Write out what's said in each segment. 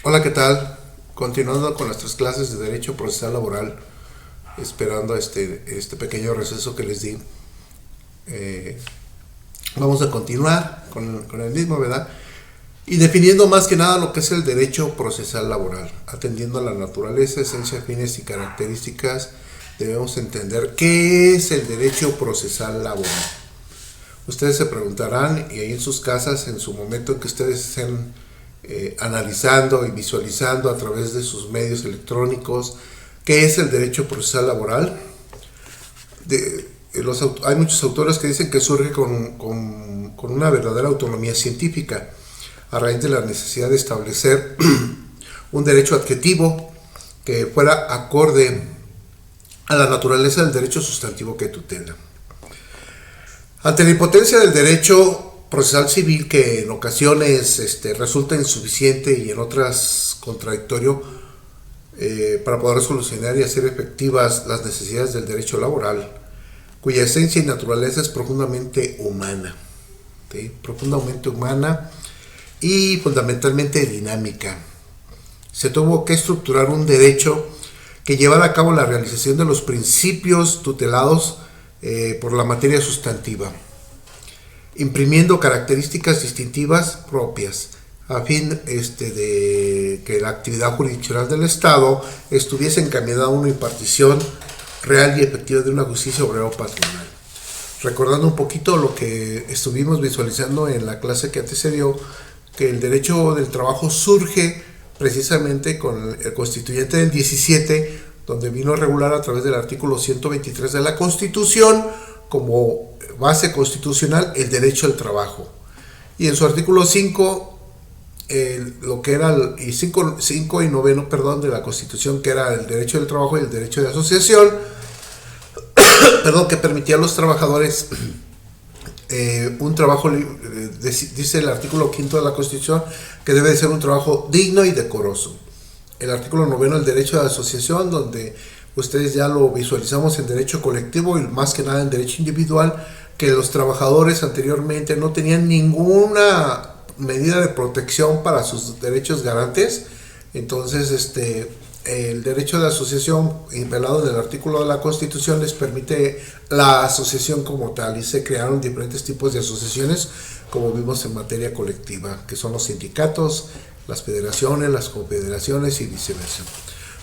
Hola, ¿qué tal? Continuando con nuestras clases de Derecho Procesal Laboral, esperando este pequeño receso que les di, eh, vamos a continuar con el mismo, ¿verdad? Y definiendo más que nada lo que es el derecho procesal laboral, atendiendo a la naturaleza, esencia, fines y características, debemos entender qué es el derecho procesal laboral. Ustedes se preguntarán, y ahí en sus casas, en su momento en que ustedes estén analizando y visualizando a través de sus medios electrónicos, qué es el derecho procesal laboral. Hay muchos autores que dicen que surge con una verdadera autonomía científica a raíz de la necesidad de establecer un derecho adjetivo que fuera acorde a la naturaleza del derecho sustantivo que tutela. Ante la impotencia del derecho procesal civil, que en ocasiones resulta insuficiente y en otras contradictorio, para poder solucionar y hacer efectivas las necesidades del derecho laboral, cuya esencia y naturaleza es profundamente humana, ¿sí? Profundamente humana y fundamentalmente dinámica. Se tuvo que estructurar un derecho que llevara a cabo la realización de los principios tutelados por la materia sustantiva, imprimiendo características distintivas propias, a fin de que la actividad jurisdiccional del Estado estuviese encaminada a una impartición real y efectiva de una justicia obrera o patronal. Recordando un poquito lo que estuvimos visualizando en la clase que antecedió, que el derecho del trabajo surge precisamente con el constituyente del 17, donde vino a regular a través del artículo 123 de la Constitución como base constitucional el derecho al trabajo. Y en su artículo 5, lo que era el 5 y 9, perdón, de la Constitución, que era el derecho del trabajo y el derecho de asociación, perdón, que permitía a los trabajadores un trabajo, dice el artículo 5 de la Constitución, que debe de ser un trabajo digno y decoroso. El artículo 9, el derecho de asociación, donde ustedes ya lo visualizamos en derecho colectivo y más que nada en derecho individual, que los trabajadores anteriormente no tenían ninguna medida de protección para sus derechos garantes. Entonces el derecho de asociación, impelado en el artículo de la Constitución, les permite la asociación como tal, y se crearon diferentes tipos de asociaciones, como vimos en materia colectiva, que son los sindicatos, las federaciones, las confederaciones y viceversa.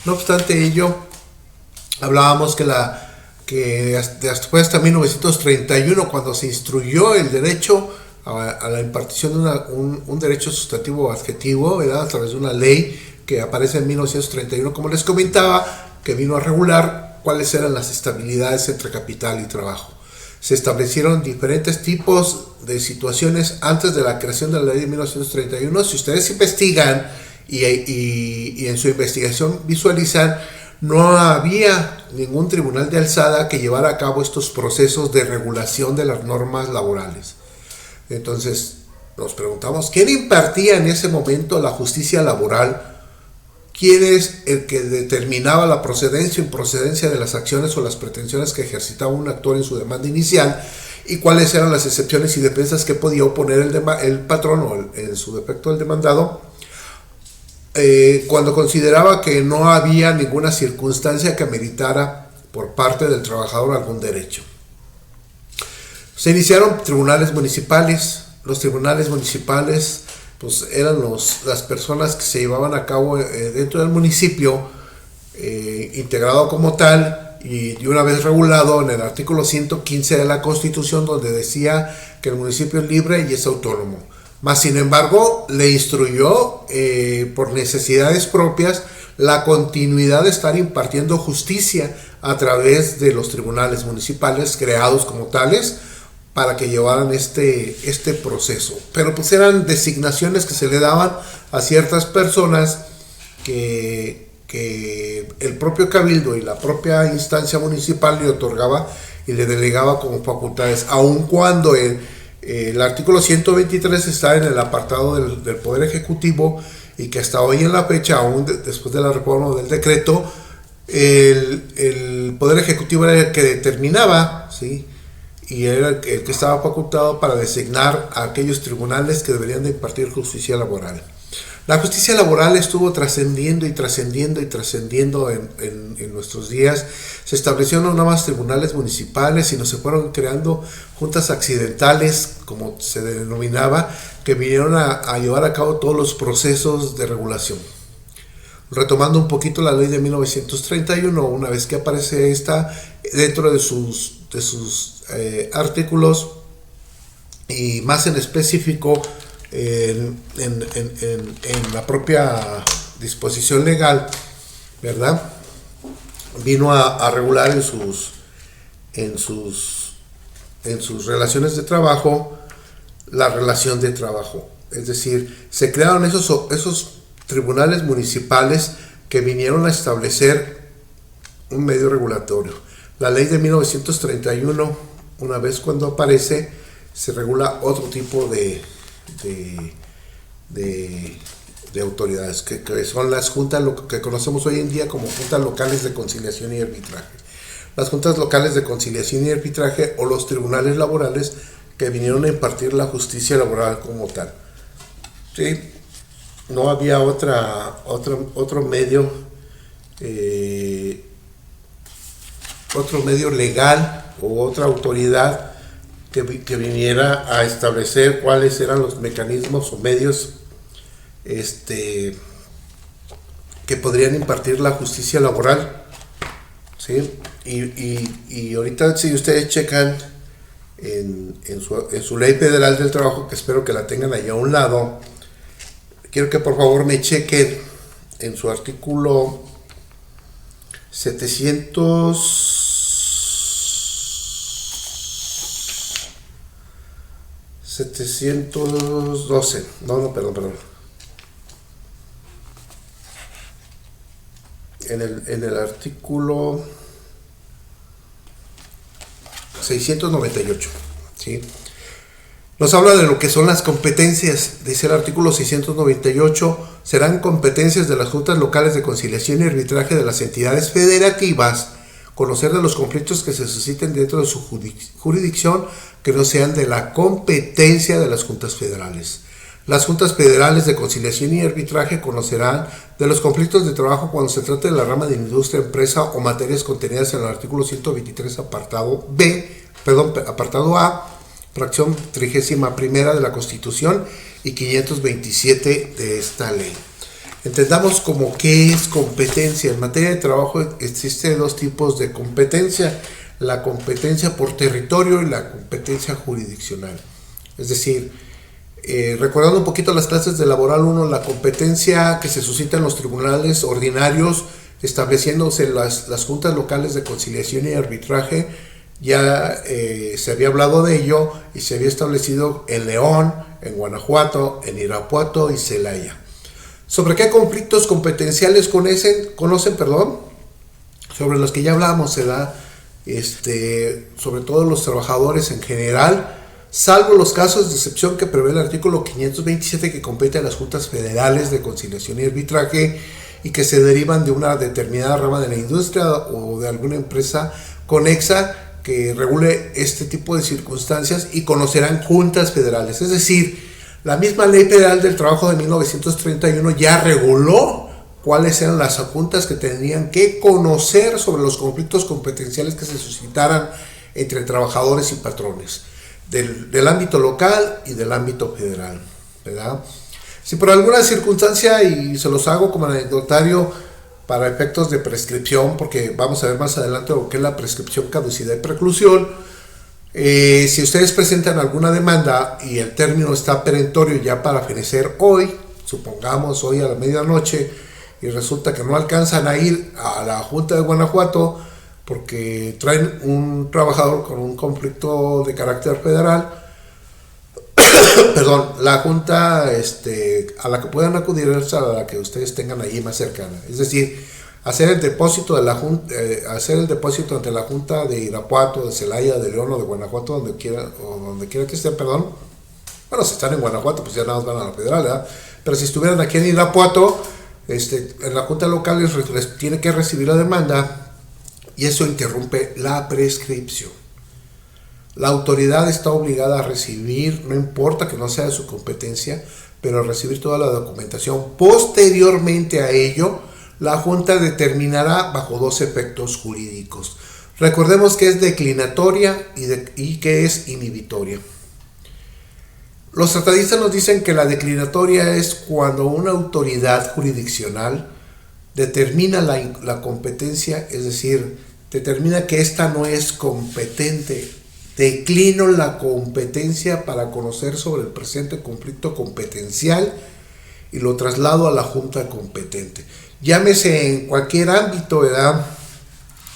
No obstante ello, hablábamos que después hasta 1931, cuando se instruyó el derecho a la impartición de un derecho sustantivo o adjetivo, ¿verdad?, a través de una ley que aparece en 1931, como les comentaba, que vino a regular cuáles eran las estabilidades entre capital y trabajo. Se establecieron diferentes tipos de situaciones antes de la creación de la ley de 1931. Si ustedes investigan y en su investigación visualizan, no había ningún tribunal de alzada que llevara a cabo estos procesos de regulación de las normas laborales. Entonces nos preguntamos, ¿quién impartía en ese momento la justicia laboral? ¿Quién es el que determinaba la procedencia o improcedencia de las acciones o las pretensiones que ejercitaba un actor en su demanda inicial? ¿Y cuáles eran las excepciones y defensas que podía oponer el patrón o en su defecto el demandado? Cuando consideraba que no había ninguna circunstancia que ameritara por parte del trabajador algún derecho. Se iniciaron tribunales municipales. Los tribunales municipales pues eran las personas que se llevaban a cabo dentro del municipio, integrado como tal, y una vez regulado en el artículo 115 de la Constitución, donde decía que el municipio es libre y es autónomo. Mas, sin embargo, le instruyó por necesidades propias la continuidad de estar impartiendo justicia a través de los tribunales municipales creados como tales para que llevaran este proceso. Pero pues eran designaciones que se le daban a ciertas personas que el propio cabildo y la propia instancia municipal le otorgaba y le delegaba como facultades, aun cuando el artículo 123 está en el apartado del Poder Ejecutivo, y que hasta hoy en la fecha, aún después de la reforma del decreto, el Poder Ejecutivo era el que determinaba, ¿sí?, y era el que estaba facultado para designar a aquellos tribunales que deberían de impartir justicia laboral. La justicia laboral estuvo trascendiendo y trascendiendo y trascendiendo en nuestros días. Se establecieron no más tribunales municipales, sino se fueron creando juntas accidentales, como se denominaba, que vinieron a llevar a cabo todos los procesos de regulación. Retomando un poquito la ley de 1931, una vez que aparece esta, dentro de sus artículos, y más en específico, en la propia disposición legal, ¿verdad? Vino a regular en sus relaciones de trabajo la relación de trabajo. Es decir, se crearon esos tribunales municipales que vinieron a establecer un medio regulatorio. La ley de 1931, una vez cuando aparece, se regula otro tipo de autoridades, que son las juntas, lo que conocemos hoy en día como juntas locales de conciliación y arbitraje. Las juntas locales de conciliación y arbitraje, o los tribunales laborales, que vinieron a impartir la justicia laboral como tal. ¿Sí? No había otro medio legal o otra autoridad que viniera a establecer cuáles eran los mecanismos o medios que podrían impartir la justicia laboral, ¿sí? Y ahorita, si ustedes checan en su ley federal del trabajo, que espero que la tengan allá a un lado, quiero que por favor me chequen en su artículo 712, perdón. En el artículo 698, ¿sí? Nos habla de lo que son las competencias. Dice el artículo 698, serán competencias de las juntas locales de conciliación y arbitraje de las entidades federativas conocer de los conflictos que se susciten dentro de su jurisdicción que no sean de la competencia de las juntas federales. Las juntas federales de conciliación y arbitraje conocerán de los conflictos de trabajo cuando se trate de la rama de industria, empresa o materias contenidas en el artículo 123, apartado A, fracción 31 de la Constitución y 527 de esta ley. Entendamos como qué es competencia. En materia de trabajo existen dos tipos de competencia: la competencia por territorio y la competencia jurisdiccional. Es decir, recordando un poquito las clases de Laboral 1, la competencia que se suscita en los tribunales ordinarios, estableciéndose las juntas locales de conciliación y arbitraje, ya se había hablado de ello y se había establecido en León, en Guanajuato, en Irapuato y Celaya. ¿Sobre qué conflictos competenciales conocen? Sobre los que ya hablamos, se da sobre todo los trabajadores en general, salvo los casos de excepción que prevé el artículo 527, que compete a las juntas federales de conciliación y arbitraje y que se derivan de una determinada rama de la industria o de alguna empresa conexa que regule este tipo de circunstancias, y conocerán juntas federales. Es decir, la misma Ley Federal del Trabajo de 1931 ya reguló cuáles eran las juntas que tenían que conocer sobre los conflictos competenciales que se suscitaran entre trabajadores y patrones, del ámbito local y del ámbito federal, ¿verdad? Si por alguna circunstancia, y se los hago como anecdotario para efectos de prescripción, porque vamos a ver más adelante lo que es la prescripción, caducidad y preclusión, si ustedes presentan alguna demanda y el término está perentorio ya para fenecer hoy, supongamos hoy a la medianoche, y resulta que no alcanzan a ir a la Junta de Guanajuato porque traen un trabajador con un conflicto de carácter federal, perdón, la junta a la que puedan acudir es a la que ustedes tengan allí más cercana. Es decir, hacer el depósito ante la Junta de Irapuato, de Celaya, de León o de Guanajuato, donde quiera que estén, Bueno, si están en Guanajuato, pues ya nada más van a la federal, ¿verdad? Pero si estuvieran aquí en Irapuato, en la Junta local les tiene que recibir la demanda, y eso interrumpe la prescripción. La autoridad está obligada a recibir, no importa que no sea de su competencia, pero al recibir toda la documentación posteriormente a ello, la Junta determinará bajo dos efectos jurídicos. Recordemos que es declinatoria y que es inhibitoria. Los tratadistas nos dicen que la declinatoria es cuando una autoridad jurisdiccional determina la competencia, es decir, determina que ésta no es competente. Declino la competencia para conocer sobre el presente conflicto competencial y lo traslado a la Junta competente. Llámese en cualquier ámbito, ¿verdad?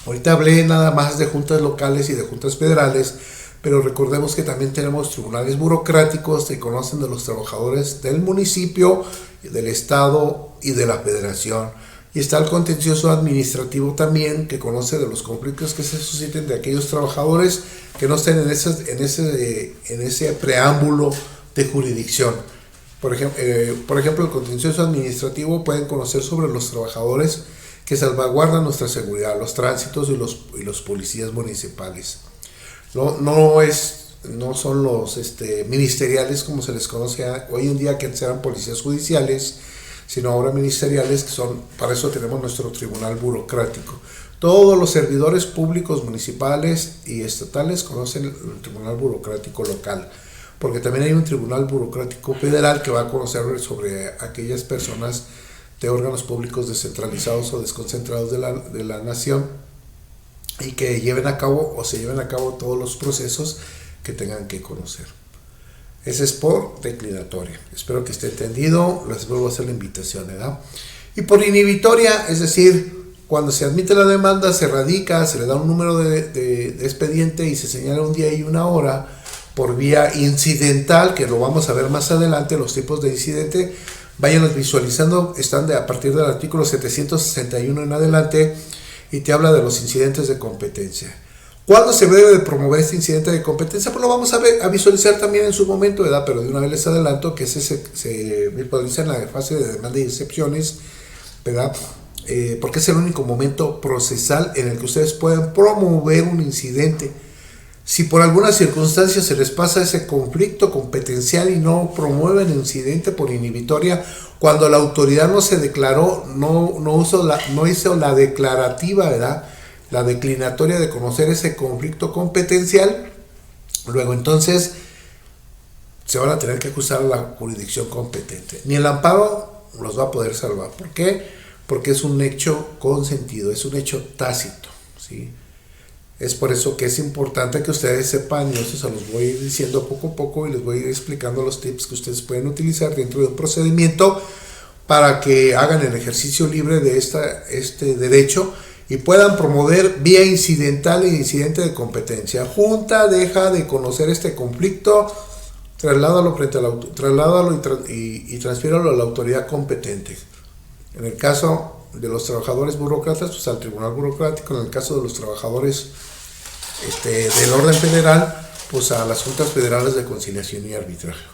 Ahorita hablé nada más de juntas locales y de juntas federales, pero recordemos que también tenemos tribunales burocráticos que conocen de los trabajadores del municipio, del estado y de la federación. Y está el contencioso administrativo también, que conoce de los conflictos que se susciten de aquellos trabajadores que no estén en ese preámbulo de jurisdicción. Por ejemplo, el contencioso administrativo pueden conocer sobre los trabajadores que salvaguardan nuestra seguridad, los tránsitos y los policías municipales. No son los ministeriales, como se les conoce hoy en día, que antes eran policías judiciales, sino ahora ministeriales, que son, para eso tenemos nuestro tribunal burocrático. Todos los servidores públicos municipales y estatales conocen el tribunal burocrático local, porque también hay un tribunal burocrático federal que va a conocer sobre aquellas personas de órganos públicos descentralizados o desconcentrados de la nación, y que lleven a cabo todos los procesos que tengan que conocer. Ese es por declinatoria. Espero que esté entendido. Les vuelvo a hacer la invitación, ¿verdad? Y por inhibitoria, es decir, cuando se admite la demanda, se radica, se le da un número de expediente y se señala un día y una hora por vía incidental, que lo vamos a ver más adelante, los tipos de incidente. Váyanlos visualizando, están a partir del artículo 761 en adelante, y te habla de los incidentes de competencia. ¿Cuándo se debe de promover este incidente de competencia? Pues lo vamos a visualizar también en su momento, ¿verdad? Pero de una vez les adelanto que se visualiza en la fase de demanda y excepciones, ¿verdad? Porque es el único momento procesal en el que ustedes pueden promover un incidente. Si por alguna circunstancia se les pasa ese conflicto competencial y no promueven el incidente por inhibitoria, cuando la autoridad no se declaró, no hizo la declarativa, ¿verdad?, la declinatoria de conocer ese conflicto competencial, luego entonces se van a tener que acusar a la jurisdicción competente. Ni el amparo los va a poder salvar. ¿Por qué? Porque es un hecho consentido, es un hecho tácito, ¿sí? Es por eso que es importante que ustedes sepan, y eso se los voy a ir diciendo poco a poco y les voy a ir explicando los tips que ustedes pueden utilizar dentro de un procedimiento para que hagan el ejercicio libre de este derecho y puedan promover vía incidental e incidente de competencia. Junta deja de conocer este conflicto, trasládalo y transfiéralo a la autoridad competente. En el caso de los trabajadores burócratas, pues al tribunal burocrático. En el caso de los trabajadores del orden federal, pues a las juntas federales de conciliación y arbitraje.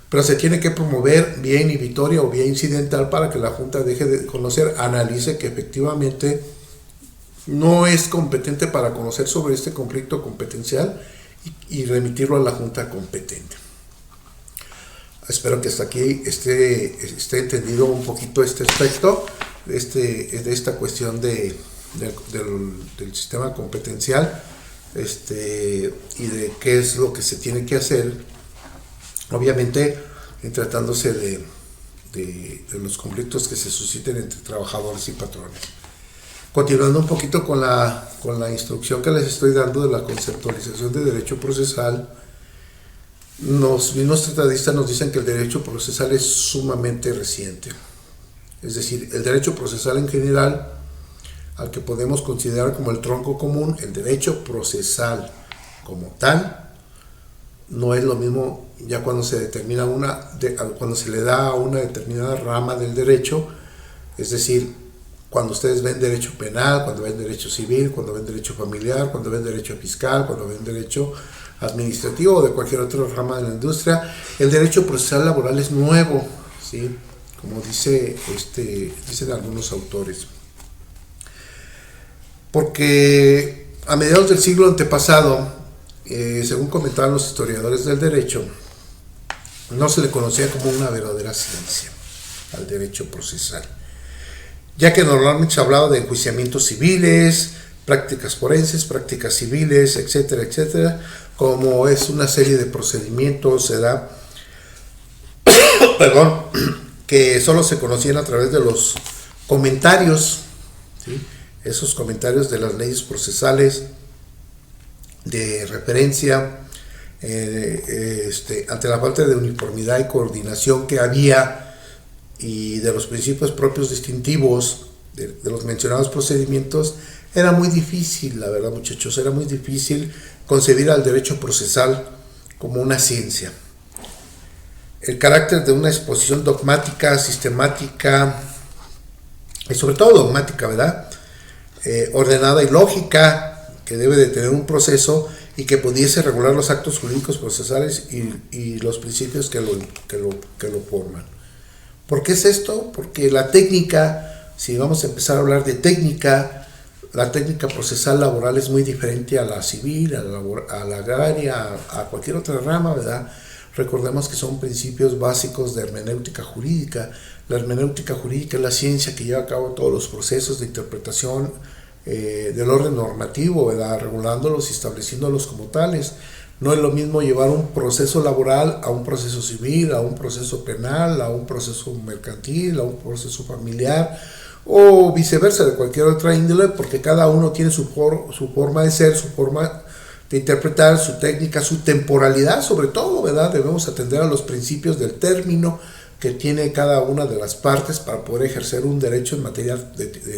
Pero se tiene que promover vía inhibitoria o vía incidental para que la junta deje de conocer, analice que efectivamente no es competente para conocer sobre este conflicto competencial y remitirlo a la junta competente. Espero que hasta aquí esté entendido un poquito este aspecto de esta cuestión del sistema competencial, y de qué es lo que se tiene que hacer, obviamente en tratándose de los conflictos que se susciten entre trabajadores y patrones. Continuando un poquito con la instrucción que les estoy dando de la conceptualización de derecho procesal, los mismos tratadistas nos dicen que el derecho procesal es sumamente reciente. Es decir, el derecho procesal en general, al que podemos considerar como el tronco común, el derecho procesal como tal, no es lo mismo ya cuando se determina cuando se le da a una determinada rama del derecho, es decir, cuando ustedes ven derecho penal, cuando ven derecho civil, cuando ven derecho familiar, cuando ven derecho fiscal, cuando ven derecho administrativo o de cualquier otra rama de la industria, el derecho procesal laboral es nuevo, ¿sí?, como dicen algunos autores. Porque a mediados del siglo antepasado, según comentaban los historiadores del derecho, no se le conocía como una verdadera ciencia al derecho procesal, ya que normalmente se hablaba de enjuiciamientos civiles, prácticas forenses, prácticas civiles, etcétera, etcétera, como es una serie de procedimientos, perdón, que solo se conocían a través de los comentarios, ¿sí? Esos comentarios de las leyes procesales de referencia, ante la falta de uniformidad y coordinación que había y de los principios propios distintivos de los mencionados procedimientos, era muy difícil, la verdad, muchachos, era muy difícil concebir al derecho procesal como una ciencia. El carácter de una exposición dogmática, sistemática y sobre todo dogmática, ¿verdad? Ordenada y lógica, que debe de tener un proceso y que pudiese regular los actos jurídicos procesales y los principios que lo forman. ¿Por qué es esto? Porque la técnica, si vamos a empezar a hablar de técnica, la técnica procesal laboral es muy diferente a la civil, a la agraria, a cualquier otra rama, ¿verdad? Recordemos que son principios básicos de hermenéutica jurídica. La hermenéutica jurídica es la ciencia que lleva a cabo todos los procesos de interpretación del orden normativo, ¿verdad? Regulándolos y estableciéndolos como tales. No es lo mismo llevar un proceso laboral a un proceso civil, a un proceso penal, a un proceso mercantil, a un proceso familiar, o viceversa, de cualquier otra índole, porque cada uno tiene su forma de ser, su forma de interpretar, su técnica, su temporalidad, sobre todo, ¿verdad? Debemos atender a los principios del término que tiene cada una de las partes para poder ejercer un derecho en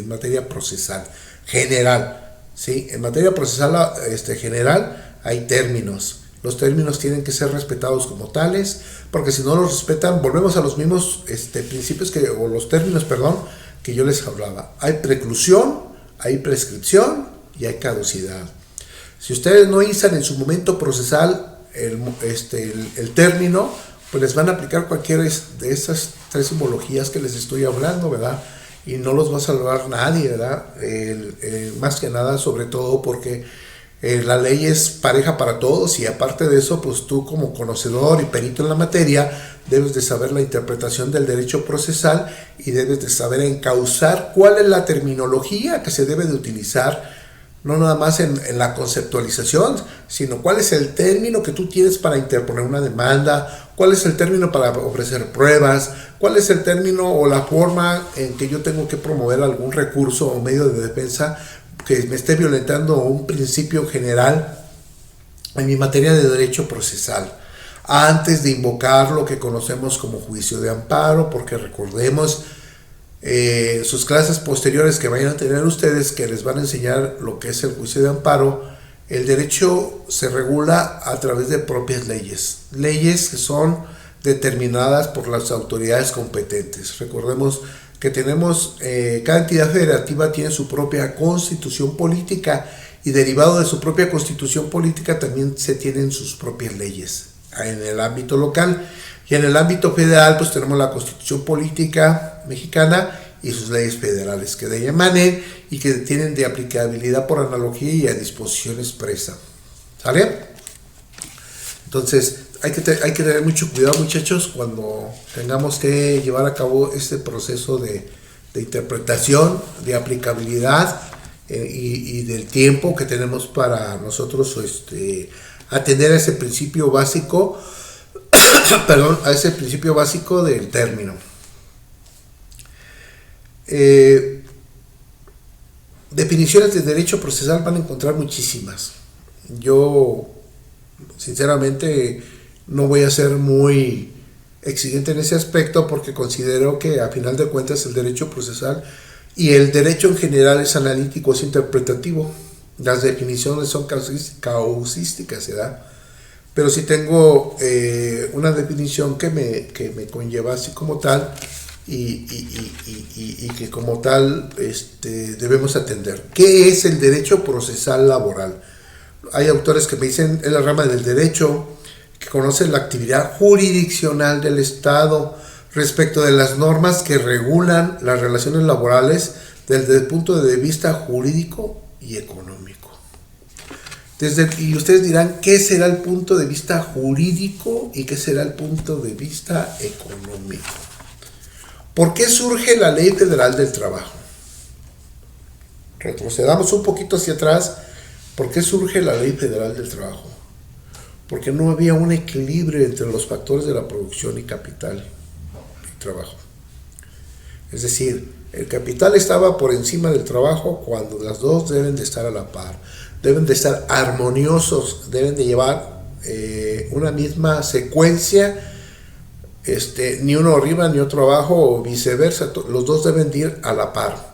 materia procesal general, ¿sí? En materia procesal general hay términos. Los términos tienen que ser respetados como tales, porque si no los respetan, volvemos a los mismos principios o los términos, que yo les hablaba. Hay preclusión, hay prescripción y hay caducidad. Si ustedes no izan en su momento procesal el término, pues les van a aplicar cualquiera de esas tres simbologías que les estoy hablando, ¿verdad? Y no los va a salvar nadie, ¿verdad? Más que nada, sobre todo porque la ley es pareja para todos, y aparte de eso, pues tú como conocedor y perito en la materia debes de saber la interpretación del derecho procesal y debes de saber encauzar cuál es la terminología que se debe de utilizar, no nada más en la conceptualización, sino cuál es el término que tú tienes para interponer una demanda, cuál es el término para ofrecer pruebas, cuál es el término o la forma en que yo tengo que promover algún recurso o medio de defensa que me esté violentando un principio general en mi materia de derecho procesal, antes de invocar lo que conocemos como juicio de amparo, porque recordemos sus clases posteriores que vayan a tener ustedes, que les van a enseñar lo que es el juicio de amparo. El derecho se regula a través de propias leyes que son determinadas por las autoridades competentes. Recordemos que tenemos, cada entidad federativa tiene su propia constitución política, y derivado de su propia constitución política también se tienen sus propias leyes en el ámbito local, y en el ámbito federal pues tenemos la constitución política mexicana y sus leyes federales que de ella emanen y que tienen de aplicabilidad por analogía y a disposición expresa. ¿Sale? Entonces hay que tener mucho cuidado, muchachos, cuando tengamos que llevar a cabo este proceso de interpretación, de aplicabilidad y del tiempo que tenemos para nosotros atender a ese principio básico, a ese principio básico del término. Definiciones de derecho procesal van a encontrar muchísimas. Yo sinceramente no voy a ser muy exigente en ese aspecto, porque considero que a final de cuentas el derecho procesal y el derecho en general es analítico, es interpretativo. Las definiciones son causísticas, ¿verdad? Pero sí tengo una definición que me conlleva así como tal y que como tal debemos atender. ¿Qué es el derecho procesal laboral? Hay autores que me dicen, es la rama del derecho que conoce la actividad jurisdiccional del Estado respecto de las normas que regulan las relaciones laborales desde el punto de vista jurídico y económico. Y ustedes dirán, ¿qué será el punto de vista jurídico y qué será el punto de vista económico? ¿Por qué surge la Ley Federal del Trabajo? Retrocedamos un poquito hacia atrás. ¿Por qué surge la Ley Federal del Trabajo? Porque no había un equilibrio entre los factores de la producción y capital y trabajo. Es decir, el capital estaba por encima del trabajo cuando las dos deben de estar a la par, deben de estar armoniosos, deben de llevar una misma secuencia, ni uno arriba ni otro abajo o viceversa, los dos deben de ir a la par.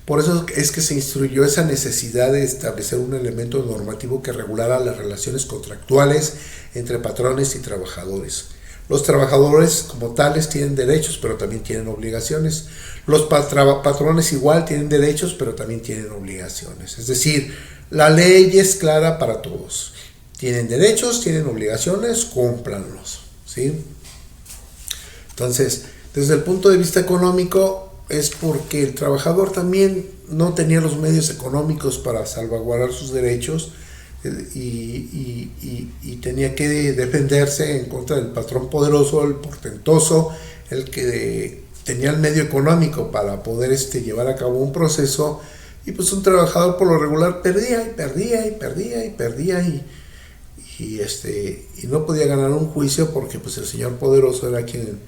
Por eso es que se instruyó esa necesidad de establecer un elemento normativo que regulara las relaciones contractuales entre patrones y trabajadores. Los trabajadores como tales tienen derechos, pero también tienen obligaciones. Los patrones igual tienen derechos, pero también tienen obligaciones. Es decir, la ley es clara para todos. Tienen derechos, tienen obligaciones, cúmplanlos, ¿sí? Entonces, desde el punto de vista económico, es porque el trabajador también no tenía los medios económicos para salvaguardar sus derechos y tenía que defenderse en contra del patrón poderoso, el portentoso, el que tenía el medio económico para poder llevar a cabo un proceso, y pues un trabajador por lo regular perdía y no podía ganar un juicio porque pues el señor poderoso era quien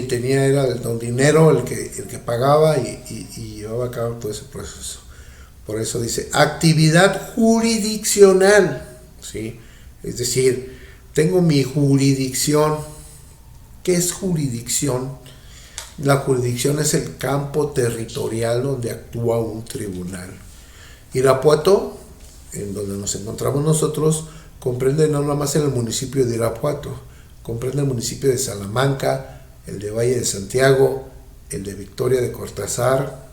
tenía, era el don dinero, el que pagaba y llevaba a cabo todo ese proceso. Por eso dice actividad jurisdiccional, ¿sí? Es decir, tengo mi jurisdicción. ¿Qué es jurisdicción? La jurisdicción es el campo territorial donde actúa un tribunal. Irapuato, en donde nos encontramos nosotros, comprende no nada más en el municipio de Irapuato, comprende el municipio de Salamanca, el de Valle de Santiago, el de Victoria de Cortázar,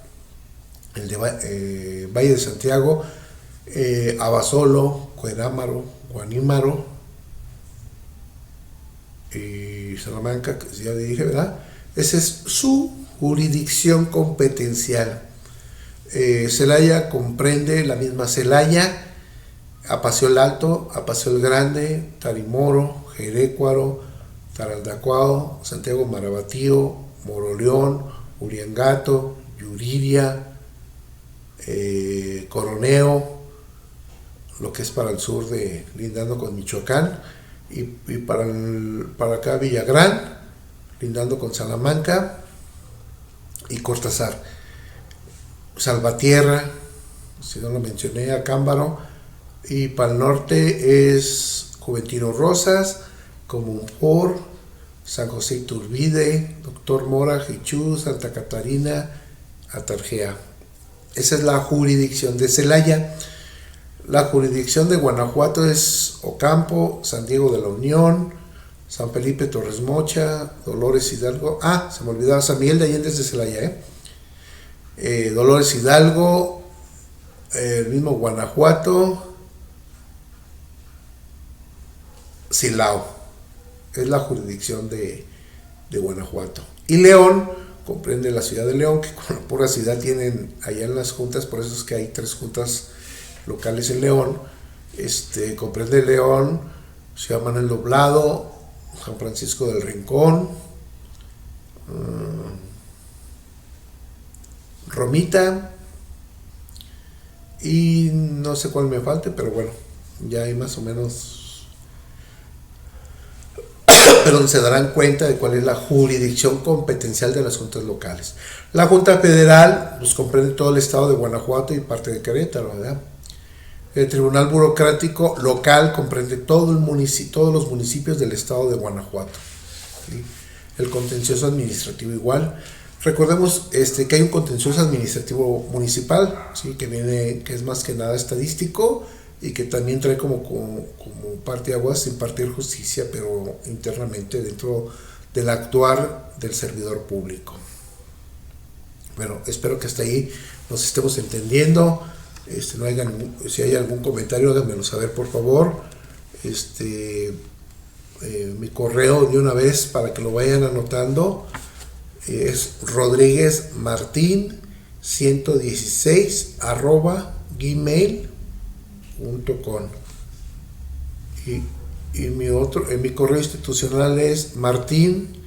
el de Valle de Santiago, Abasolo, Cuerámaro, Guanímaro y Salamanca, que ya le dije, ¿verdad? Esa es su jurisdicción competencial. Celaya comprende la misma Celaya, Apaseo el Alto, Apaseo el Grande, Tarimoro, Jerécuaro, Tarandacuao, Santiago Marabatío, Moroleón, Uriangato, Yuriria, Coroneo, lo que es para el sur lindando con Michoacán, y para acá Villagrán, lindando con Salamanca, y Cortázar. Salvatierra, si no lo mencioné, Acámbaro, y para el norte es Juventino Rosas, Comunfor, San José Iturbide, Doctor Mora, Jichú, Santa Catarina, Atarjea. Esa es la jurisdicción de Celaya. La jurisdicción de Guanajuato es Ocampo, San Diego de la Unión, San Felipe Torres Mocha, Dolores Hidalgo. Se me olvidaba San Miguel de Allende de Celaya, Dolores Hidalgo, el mismo Guanajuato, Silao. Es la jurisdicción de Guanajuato. Y León comprende la ciudad de León, que con la pura ciudad tienen allá en las juntas, por eso es que hay 3 juntas locales en León. Comprende León, Ciudad Manuel Doblado, San Francisco del Rincón, Romita, y no sé cuál me falte, pero bueno, ya hay más o menos, pero se darán cuenta de cuál es la jurisdicción competencial de las juntas locales. La Junta Federal pues, comprende todo el estado de Guanajuato y parte de Querétaro, ¿verdad? El Tribunal Burocrático Local comprende todos los municipios del estado de Guanajuato, ¿sí? El contencioso administrativo igual. Recordemos que hay un contencioso administrativo municipal, ¿sí? que es más que nada estadístico y que también trae como parte aguas impartir justicia, pero internamente dentro del actuar del servidor público. Bueno, espero que hasta ahí nos estemos entendiendo. Si hay algún comentario, háganmelo saber, por favor. Mi correo de una vez para que lo vayan anotando es rodriguezmartin116 @gmail.com. Y, y mi correo institucional es martin-rg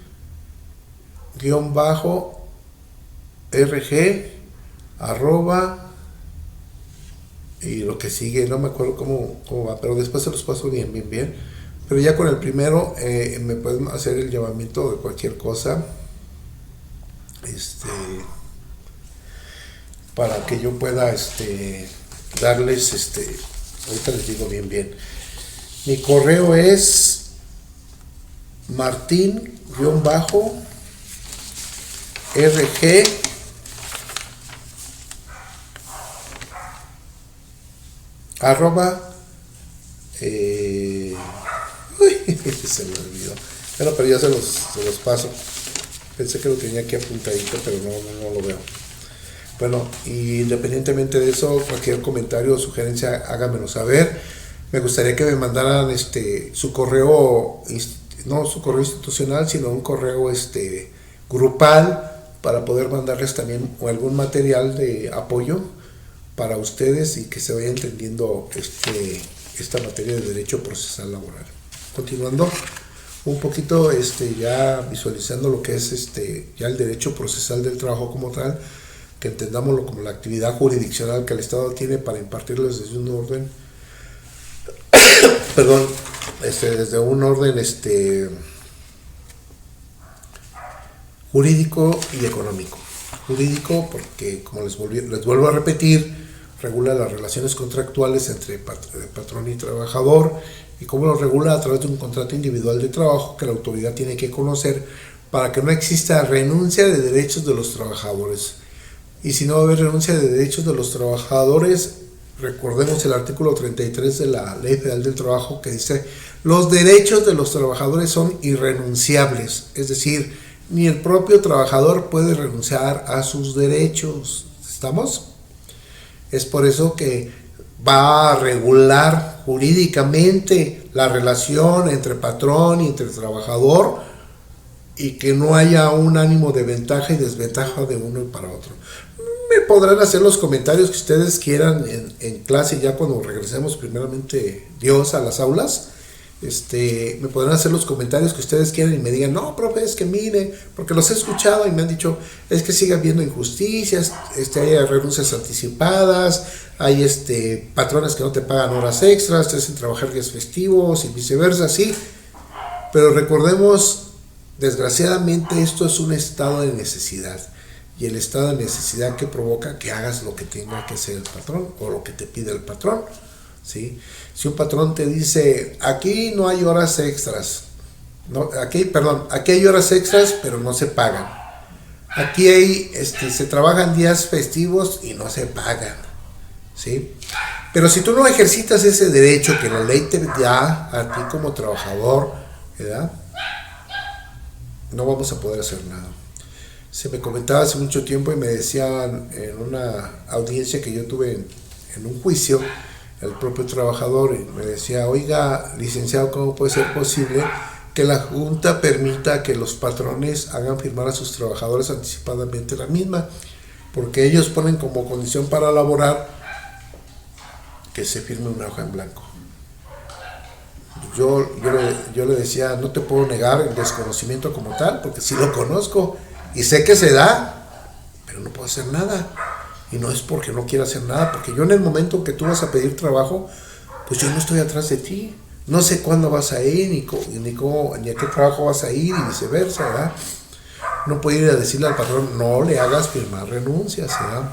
arroba, y lo que sigue, no me acuerdo cómo va, pero después se los paso bien. Pero ya con el primero me pueden hacer el llamamiento de cualquier cosa, para que yo pueda darles, ahorita les digo bien. Mi correo es martin-rg arroba, se me olvidó. Bueno, pero ya se los paso. Pensé que lo tenía aquí apuntadito, pero no lo veo. Bueno, y independientemente de eso, cualquier comentario o sugerencia, háganmelo saber. Me gustaría que me mandaran su correo, no su correo institucional, sino un correo grupal, para poder mandarles también algún material de apoyo para ustedes y que se vaya entendiendo esta materia de derecho procesal laboral. Continuando un poquito, ya visualizando lo que es ya el derecho procesal del trabajo como tal, que entendámoslo como la actividad jurisdiccional que el Estado tiene para impartirles desde un orden, perdón, desde un orden jurídico y económico. Jurídico porque, como les vuelvo a repetir, regula las relaciones contractuales entre patrón y trabajador, y cómo lo regula a través de un contrato individual de trabajo que la autoridad tiene que conocer para que no exista renuncia de derechos de los trabajadores. Y si no va a haber renuncia de derechos de los trabajadores, recordemos el artículo 33 de la Ley Federal del Trabajo, que dice: los derechos de los trabajadores son irrenunciables, es decir, ni el propio trabajador puede renunciar a sus derechos. ¿Estamos? Es por eso que va a regular jurídicamente la relación entre patrón y entre trabajador, y que no haya un ánimo de ventaja y desventaja de uno y para otro. Me podrán hacer los comentarios que ustedes quieran en clase, ya cuando regresemos primeramente Dios a las aulas. Me podrán hacer los comentarios que ustedes quieran y me digan: no, profe, es que mire, porque los he escuchado y me han dicho, es que sigue habiendo injusticias, hay renuncias anticipadas, hay patrones que no te pagan horas extras, te hacen trabajar días festivos y viceversa, sí. Pero recordemos, desgraciadamente esto es un estado de necesidad, y el estado de necesidad que provoca que hagas lo que tenga que hacer el patrón o lo que te pide el patrón, ¿sí? Si un patrón te dice: aquí no hay horas extras, aquí hay horas extras pero no se pagan, aquí hay, se trabajan días festivos y no se pagan, ¿sí? Pero si tú no ejercitas ese derecho que la ley te da a ti como trabajador, ¿verdad?, no vamos a poder hacer nada. Se me comentaba hace mucho tiempo y me decían en una audiencia que yo tuve en un juicio, el propio trabajador, y me decía: oiga, licenciado, ¿cómo puede ser posible que la Junta permita que los patrones hagan firmar a sus trabajadores anticipadamente la misma? Porque ellos ponen como condición para laborar que se firme una hoja en blanco. Yo le decía: no te puedo negar el desconocimiento como tal, porque sí lo conozco y sé que se da, pero no puedo hacer nada. Y no es porque no quiera hacer nada, porque yo en el momento que tú vas a pedir trabajo, pues yo no estoy atrás de ti, no sé cuándo vas a ir, ni a qué trabajo vas a ir, y viceversa, ¿verdad? No puedo ir a decirle al patrón: no le hagas firmar renuncias, ¿verdad?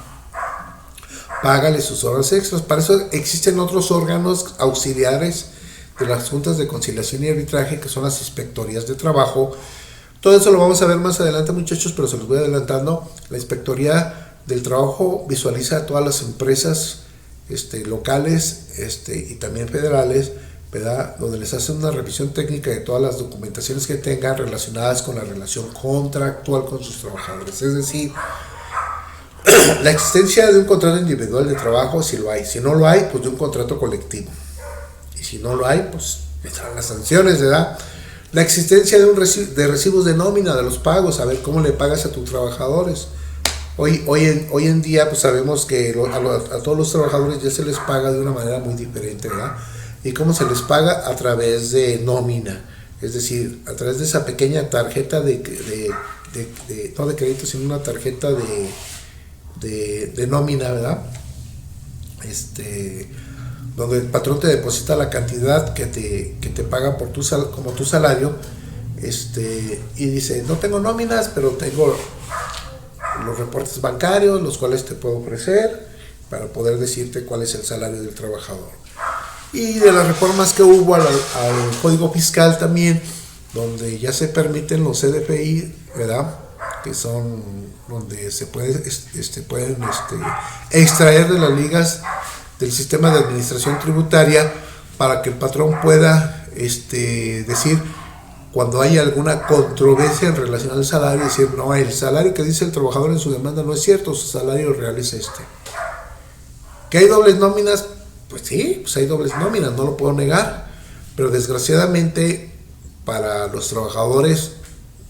Págale sus horas extras. Para eso existen otros órganos auxiliares de las juntas de conciliación y arbitraje, que son las inspectorías de trabajo. Todo eso lo vamos a ver más adelante, muchachos, pero se los voy adelantando. La Inspectoría del Trabajo visualiza a todas las empresas locales y también federales, ¿verdad?, donde les hacen una revisión técnica de todas las documentaciones que tengan relacionadas con la relación contractual con sus trabajadores. Es decir, la existencia de un contrato individual de trabajo, si lo hay. Si no lo hay, pues de un contrato colectivo. Y si no lo hay, pues entran las sanciones, ¿verdad? La existencia de recibos de nómina, de los pagos, a ver cómo le pagas a tus trabajadores. Hoy en día, pues sabemos que a todos los trabajadores ya se les paga de una manera muy diferente, ¿verdad? ¿Y cómo se les paga? A través de nómina, es decir, a través de esa pequeña tarjeta no de crédito, sino una tarjeta de nómina, ¿verdad? Donde el patrón te deposita la cantidad que te paga por como tu salario, y dice, no tengo nóminas, pero tengo los reportes bancarios, los cuales te puedo ofrecer para poder decirte cuál es el salario del trabajador. Y de las reformas que hubo al Código Fiscal también, donde ya se permiten los CDFI, ¿verdad? Que son donde se pueden extraer de las ligas del sistema de administración tributaria para que el patrón pueda decir, cuando hay alguna controversia en relación al salario, decir, no, el salario que dice el trabajador en su demanda no es cierto, su salario real es ¿Que hay dobles nóminas? Pues sí, pues hay dobles nóminas, no lo puedo negar, pero desgraciadamente para los trabajadores,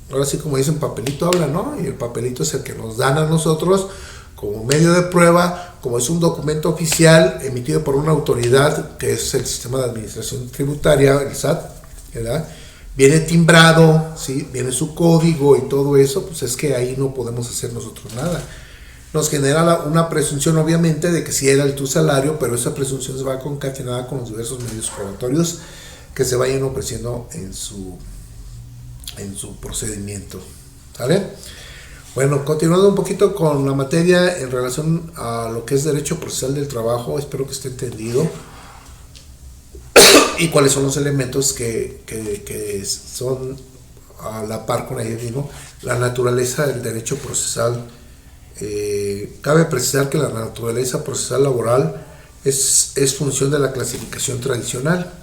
ahora sí, como dicen, papelito habla, ¿no? Y el papelito es el que nos dan a nosotros como medio de prueba, como es un documento oficial emitido por una autoridad que es el Sistema de Administración Tributaria, el SAT, ¿verdad? Viene timbrado, ¿sí? Viene su código y todo eso, pues es que ahí no podemos hacer nosotros nada. Nos genera una presunción, obviamente, de que sí era tu salario, pero esa presunción se va concatenada con los diversos medios probatorios que se vayan ofreciendo en su procedimiento. ¿Sale? Bueno, continuando un poquito con la materia en relación a lo que es derecho procesal del trabajo, espero que esté entendido. Y cuáles son los elementos que son a la par con ello, ¿no? La naturaleza del derecho procesal. Cabe precisar que la naturaleza procesal laboral es función de la clasificación tradicional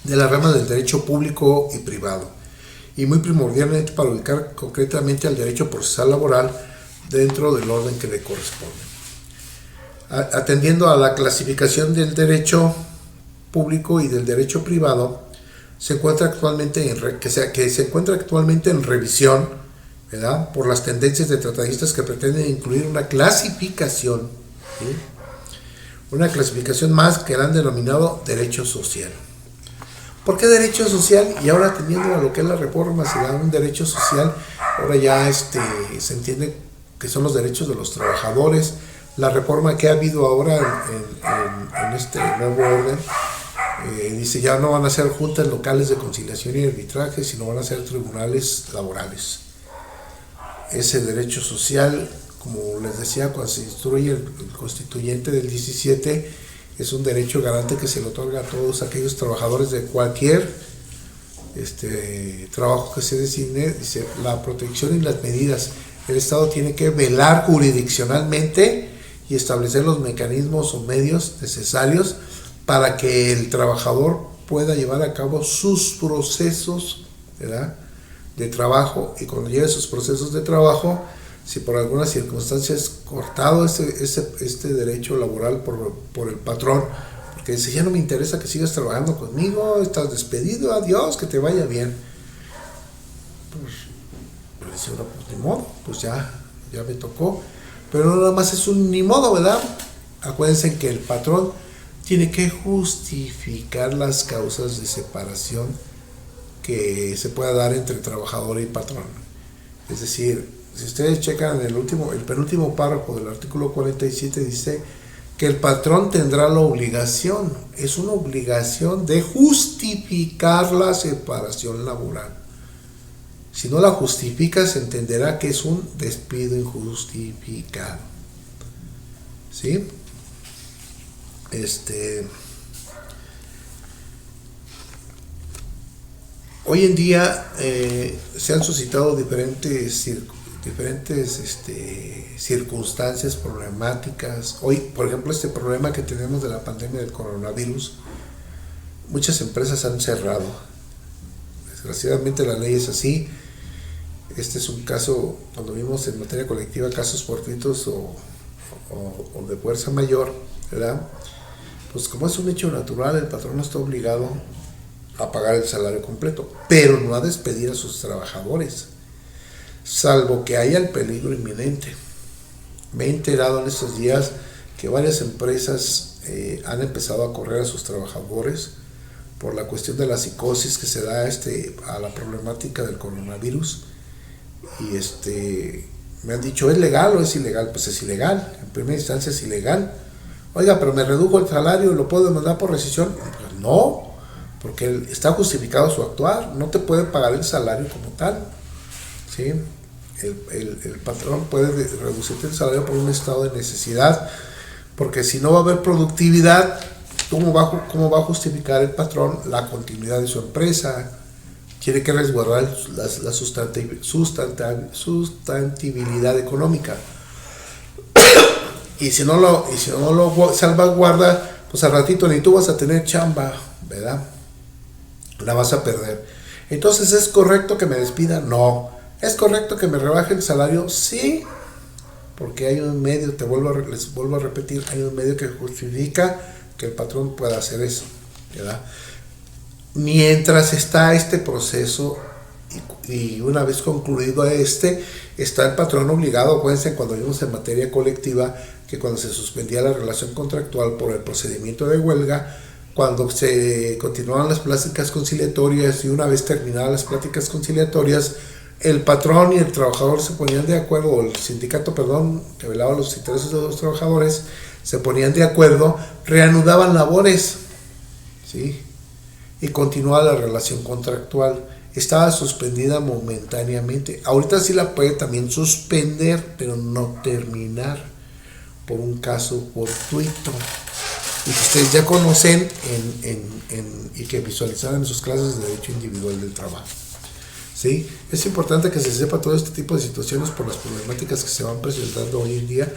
de la rama del derecho público y privado, y muy primordialmente para ubicar concretamente al derecho procesal laboral dentro del orden que le corresponde. Atendiendo a la clasificación del derecho público y del derecho privado, se encuentra actualmente en revisión, ¿verdad?, por las tendencias de tratadistas que pretenden incluir una clasificación, ¿sí?, una clasificación más que la han denominado derecho social. ¿Por qué derecho social? Y ahora, teniendo a lo que es la reforma, se da un derecho social. Ahora ya se entiende que son los derechos de los trabajadores. La reforma que ha habido ahora en este nuevo orden, dice, ya no van a ser juntas locales de conciliación y arbitraje, sino van a ser tribunales laborales. Ese derecho social, como les decía, cuando se instruye el constituyente del 17, es un derecho garante que se le otorga a todos aquellos trabajadores de cualquier trabajo que se designe. Dice, la protección y las medidas. El Estado tiene que velar jurisdiccionalmente y establecer los mecanismos o medios necesarios para que el trabajador pueda llevar a cabo sus procesos, ¿verdad?, de trabajo, y cuando lleve sus procesos de trabajo, si por alguna circunstancia es cortado este derecho laboral por el patrón, porque dice, ya no me interesa que sigas trabajando conmigo, estás despedido, adiós, que te vaya bien, pues dice uno, pues ni modo, pues ya me tocó, pero no nada más es un ni modo, ¿verdad? Acuérdense que el patrón tiene que justificar las causas de separación que se pueda dar entre trabajador y patrón. Es decir, si ustedes checan el penúltimo párrafo del artículo 47, dice que el patrón tendrá la obligación, es una obligación de justificar la separación laboral. Si no la justifica, se entenderá que es un despido injustificado. ¿Sí? Hoy en día se han suscitado diferentes circunstancias problemáticas. Hoy, por ejemplo, este problema que tenemos de la pandemia del coronavirus, muchas empresas han cerrado. Desgraciadamente la ley es así. Este es un caso, cuando vimos en materia colectiva casos fortuitos o de fuerza mayor, ¿verdad? Pues como es un hecho natural, el patrón no está obligado a pagar el salario completo, pero no a despedir a sus trabajadores, salvo que haya el peligro inminente. Me he enterado en estos días que varias empresas han empezado a correr a sus trabajadores por la cuestión de la psicosis que se da a la problemática del coronavirus. Y me han dicho, ¿es legal o es ilegal? Pues es ilegal, en primera instancia es ilegal. Oiga, pero me redujo el salario, ¿lo puedo demandar por rescisión? Pues no, porque está justificado su actuar, no te puede pagar el salario como tal, ¿sí? El patrón puede reducirte el salario por un estado de necesidad, porque si no va a haber productividad, ¿cómo va a justificar el patrón la continuidad de su empresa? Tiene que resguardar la sustentabilidad económica. Y si no lo salvaguarda, pues al ratito ni tú vas a tener chamba, ¿verdad? La vas a perder. Entonces, ¿es correcto que me despidan? No. ¿Es correcto que me rebaje el salario? Sí, porque hay un medio, les vuelvo a repetir, hay un medio que justifica que el patrón pueda hacer eso, ¿verdad? Mientras está este proceso y una vez concluido está el patrón obligado. Acuérdense cuando vimos en materia colectiva que cuando se suspendía la relación contractual por el procedimiento de huelga, cuando se continuaban las pláticas conciliatorias y una vez terminadas las pláticas conciliatorias, el patrón y el trabajador se ponían de acuerdo, o el sindicato, que velaba los intereses de los trabajadores, se ponían de acuerdo, reanudaban labores, ¿sí? Y continuaba la relación contractual. Estaba suspendida momentáneamente. Ahorita sí la puede también suspender, pero no terminar por un caso fortuito. Y que ustedes ya conocen y que visualizaron en sus clases de Derecho Individual del Trabajo. ¿Sí? Es importante que se sepa todo este tipo de situaciones por las problemáticas que se van presentando hoy en día,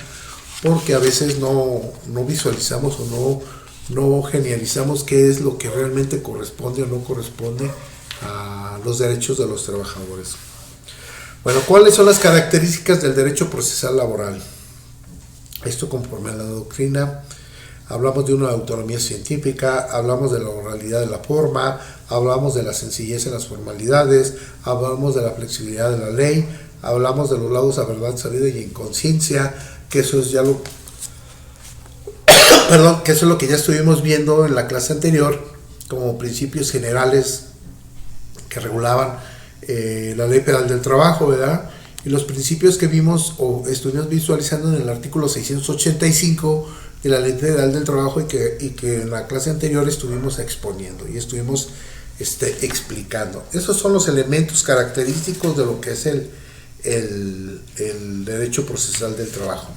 porque a veces no visualizamos o no genializamos qué es lo que realmente corresponde o no corresponde a los derechos de los trabajadores. Bueno, ¿cuáles son las características del derecho procesal laboral? Esto conforme a la doctrina. Hablamos de una autonomía científica, hablamos de la oralidad de la forma, hablamos de la sencillez en las formalidades, hablamos de la flexibilidad de la ley, hablamos de los laudos a verdad salida y en conciencia, que eso es ya que eso es lo que ya estuvimos viendo en la clase anterior como principios generales que regulaban la Ley Federal del Trabajo, ¿verdad? Y los principios que vimos o estuvimos visualizando en el artículo 685 de la Ley Federal del Trabajo y que en la clase anterior estuvimos exponiendo y estuvimos explicando. Esos son los elementos característicos de lo que es el derecho procesal del trabajo.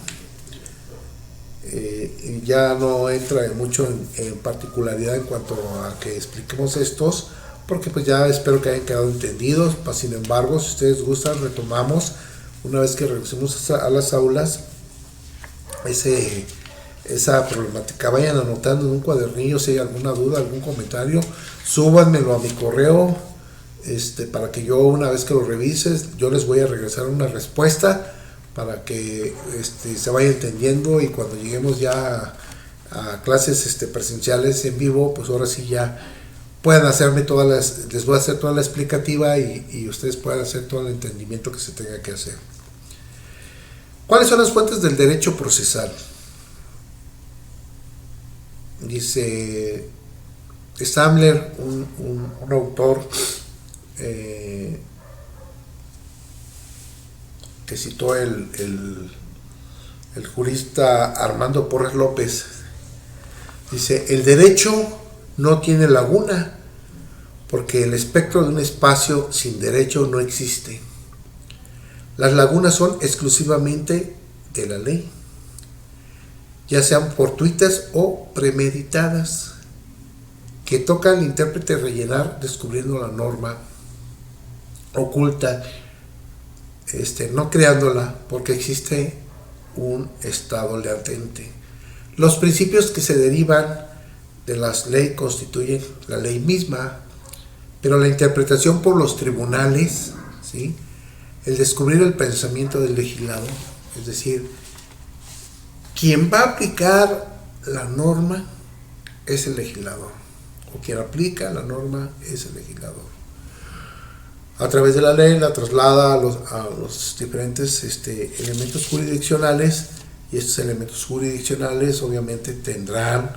Ya no entra mucho en particularidad en cuanto a que expliquemos estos, porque pues ya espero que hayan quedado entendidos. Sin embargo, si ustedes gustan, retomamos una vez que regresemos a las aulas esa problemática. Vayan anotando en un cuadernillo si hay alguna duda, algún comentario, súbanmelo a mi correo para que yo, una vez que lo revises, yo les voy a regresar una respuesta para que se vaya entendiendo, y cuando lleguemos ya a clases presenciales en vivo, pues ahora sí ya puedan hacerme les voy a hacer toda la explicativa y ustedes puedan hacer todo el entendimiento que se tenga que hacer. ¿Cuáles son las fuentes del derecho procesal? Dice Stamler, un autor que citó el jurista Armando Porras López, dice: el derecho no tiene laguna, porque el espectro de un espacio sin derecho no existe. Las lagunas son exclusivamente de la ley, ya sean fortuitas o premeditadas, que toca al intérprete rellenar descubriendo la norma oculta, no creándola, porque existe un estado latente. Los principios que se derivan de las leyes constituyen la ley misma, pero la interpretación por los tribunales, ¿sí?, el descubrir el pensamiento del legislador, es decir, quien va a aplicar la norma es el legislador, o quien aplica la norma es el legislador. A través de la ley la traslada a los diferentes elementos jurisdiccionales y estos elementos jurisdiccionales obviamente tendrán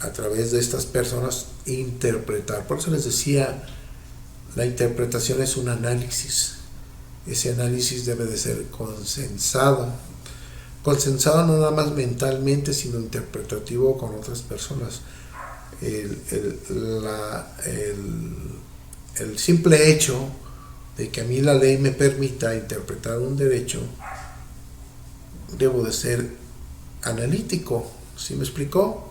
a través de estas personas interpretar. Por eso les decía, la interpretación es un análisis. Ese análisis debe de ser consensado no nada más mentalmente, sino interpretativo con otras personas. El simple hecho de que a mí la ley me permita interpretar un derecho, debo de ser analítico. ¿Sí me explicó?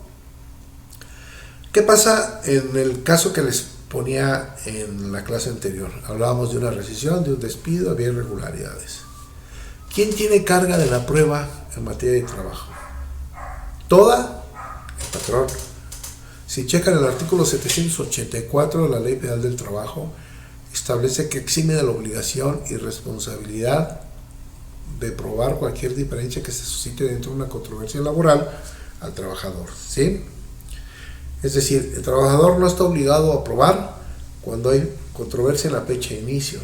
¿Qué pasa en el caso que les ponía en la clase anterior? Hablábamos de una rescisión, de un despido, había irregularidades. ¿Quién tiene carga de la prueba en materia de trabajo? Toda el patrón. Si checan el artículo 784 de la Ley Federal del Trabajo, establece que exime de la obligación y responsabilidad de probar cualquier diferencia que se suscite dentro de una controversia laboral al trabajador, ¿sí? Es decir, el trabajador no está obligado a probar cuando hay controversia en la fecha de inicio,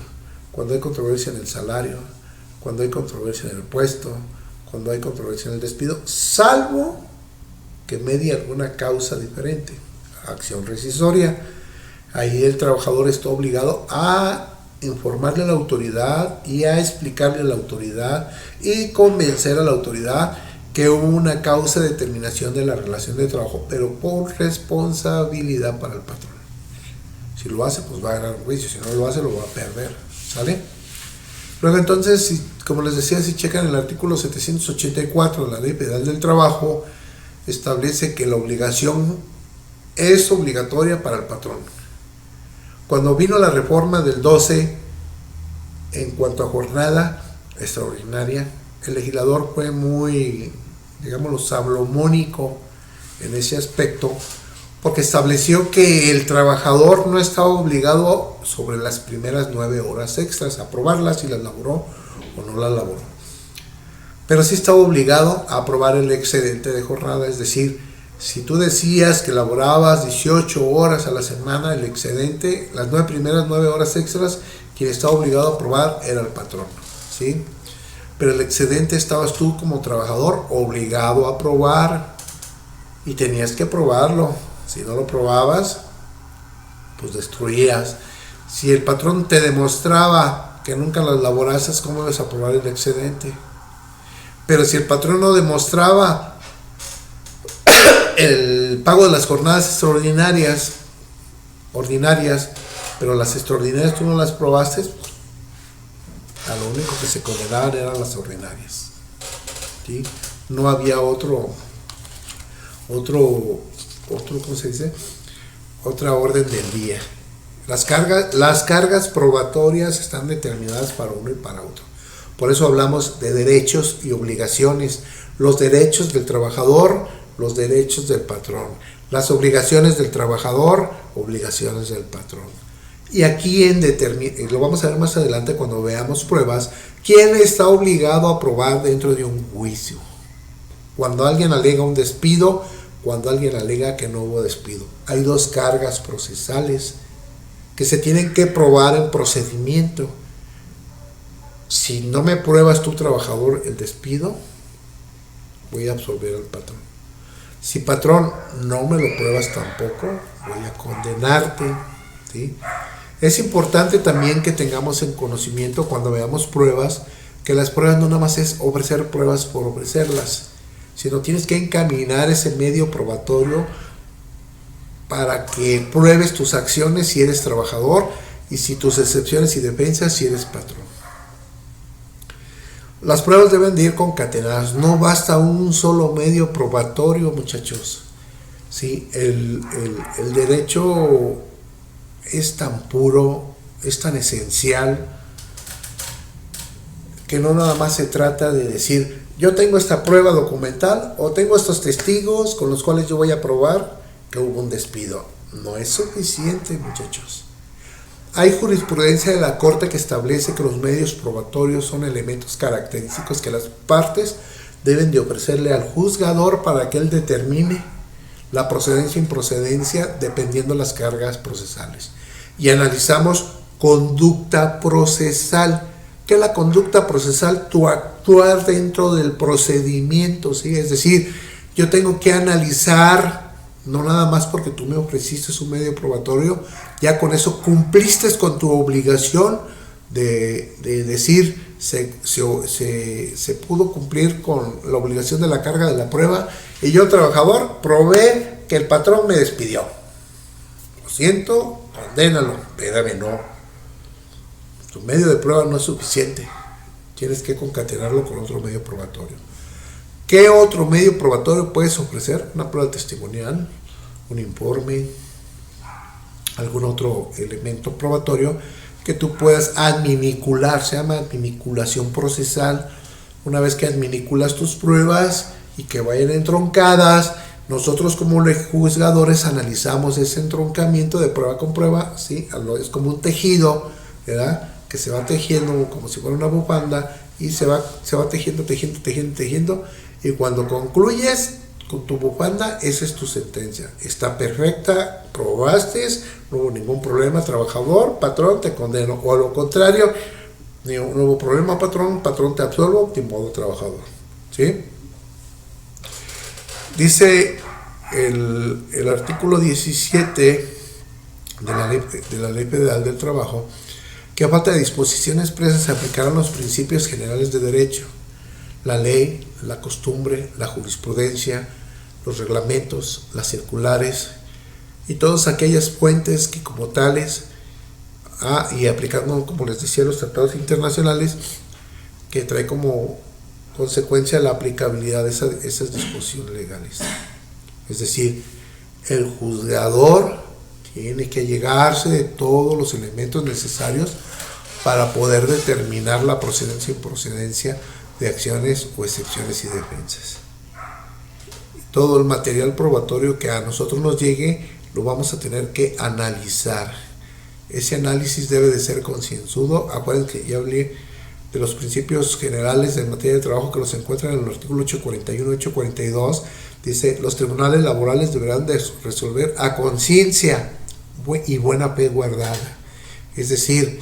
cuando hay controversia en el salario, cuando hay controversia en el puesto, cuando hay controversia en el despido, salvo que medie alguna causa diferente, acción rescisoria. Ahí el trabajador está obligado a informarle a la autoridad y a explicarle a la autoridad y convencer a la autoridad que hubo una causa de terminación de la relación de trabajo, pero por responsabilidad para el patrón. Si lo hace, pues va a ganar un juicio; si no lo hace, lo va a perder, ¿sale? Luego entonces, como les decía, si checan el artículo 784 de la Ley Federal del Trabajo, establece que la obligación es obligatoria para el patrón. Cuando vino la reforma del 12 en cuanto a jornada extraordinaria, el legislador fue muy, digámoslo, salomónico en ese aspecto, porque estableció que el trabajador no estaba obligado sobre las primeras 9 horas extras a aprobarlas si las laboró o no las laboró, pero sí estaba obligado a aprobar el excedente de jornada. Es decir, si tú decías que laborabas 18 horas a la semana, el excedente, las primeras 9 horas extras, quien estaba obligado a aprobar era el patrón, ¿sí? Pero el excedente estabas tú como trabajador obligado a aprobar, y tenías que aprobarlo. Si no lo probabas, pues destruías. Si el patrón te demostraba que nunca las laboraste, ¿cómo ibas a aprobar el excedente? Pero si el patrón no demostraba el pago de las jornadas extraordinarias, pero las extraordinarias tú no las probaste, a lo único que se condenaban eran las ordinarias, ¿sí? No había otro, ¿cómo se dice? Otra orden del día. Las cargas probatorias están determinadas para uno y para otro. Por eso hablamos de derechos y obligaciones. Los derechos del trabajador, los derechos del patrón. Las obligaciones del trabajador, obligaciones del patrón. Y aquí lo vamos a ver más adelante cuando veamos pruebas, ¿quién está obligado a probar dentro de un juicio? Cuando alguien alega un despido, cuando alguien alega que no hubo despido. Hay 2 cargas procesales que se tienen que probar en procedimiento. Si no me pruebas tú, trabajador, el despido, voy a absolver al patrón. Si, patrón, no me lo pruebas tampoco, voy a condenarte, ¿sí? Es importante también que tengamos en conocimiento cuando veamos pruebas, que las pruebas no nada más es ofrecer pruebas por ofrecerlas, sino tienes que encaminar ese medio probatorio para que pruebes tus acciones si eres trabajador y si tus excepciones y defensas si eres patrón. Las pruebas deben de ir concatenadas, no basta un solo medio probatorio, muchachos. ¿Sí? El derecho es tan puro, es tan esencial, que no nada más se trata de decir, yo tengo esta prueba documental o tengo estos testigos con los cuales yo voy a probar que hubo un despido. No es suficiente, muchachos. Hay jurisprudencia de la Corte que establece que los medios probatorios son elementos característicos que las partes deben de ofrecerle al juzgador para que él determine la procedencia e improcedencia dependiendo de las cargas procesales. Y analizamos conducta procesal. ¿Qué es la conducta procesal? Tu actuar dentro del procedimiento, ¿sí? Es decir, yo tengo que analizar, no nada más porque tú me ofreciste un medio probatorio, ya con eso cumpliste con tu obligación de decir, se pudo cumplir con la obligación de la carga de la prueba, y yo, trabajador, probé que el patrón me despidió. Lo siento, condénalo. Espérame, no. Tu medio de prueba no es suficiente. Tienes que concatenarlo con otro medio probatorio. ¿Qué otro medio probatorio puedes ofrecer? Una prueba testimonial, un informe, algún otro elemento probatorio que tú puedas adminicular. Se llama adminiculación procesal. Una vez que adminiculas tus pruebas y que vayan entroncadas, nosotros como juzgadores analizamos ese entroncamiento de prueba con prueba, ¿sí? Es como un tejido, ¿verdad?, que se va tejiendo como si fuera una bufanda, y se va tejiendo, y cuando concluyes con tu bufanda, esa es tu sentencia. Está perfecta, probaste, no hubo ningún problema, trabajador, patrón, te condeno. O a lo contrario, no hubo problema, patrón te absuelvo, de modo trabajador, ¿sí? Dice el artículo 17 de la Ley Federal del Trabajo que a falta de disposiciones expresas se aplicarán los principios generales de derecho, la ley, la costumbre, la jurisprudencia, los reglamentos, las circulares y todas aquellas fuentes que como tales, y aplicando, como les decía, los tratados internacionales, que trae como consecuencia la aplicabilidad de esas disposiciones legales. Es decir, el juzgador tiene que llegarse de todos los elementos necesarios para poder determinar la procedencia e improcedencia de acciones o excepciones y defensas. Todo el material probatorio que a nosotros nos llegue lo vamos a tener que analizar. Ese análisis debe de ser concienzudo. Acuérdense que ya hablé de los principios generales de materia de trabajo que los encuentran en el artículo 841 y 842. Dice, los tribunales laborales deberán de resolver a conciencia y buena fe guardada. Es decir,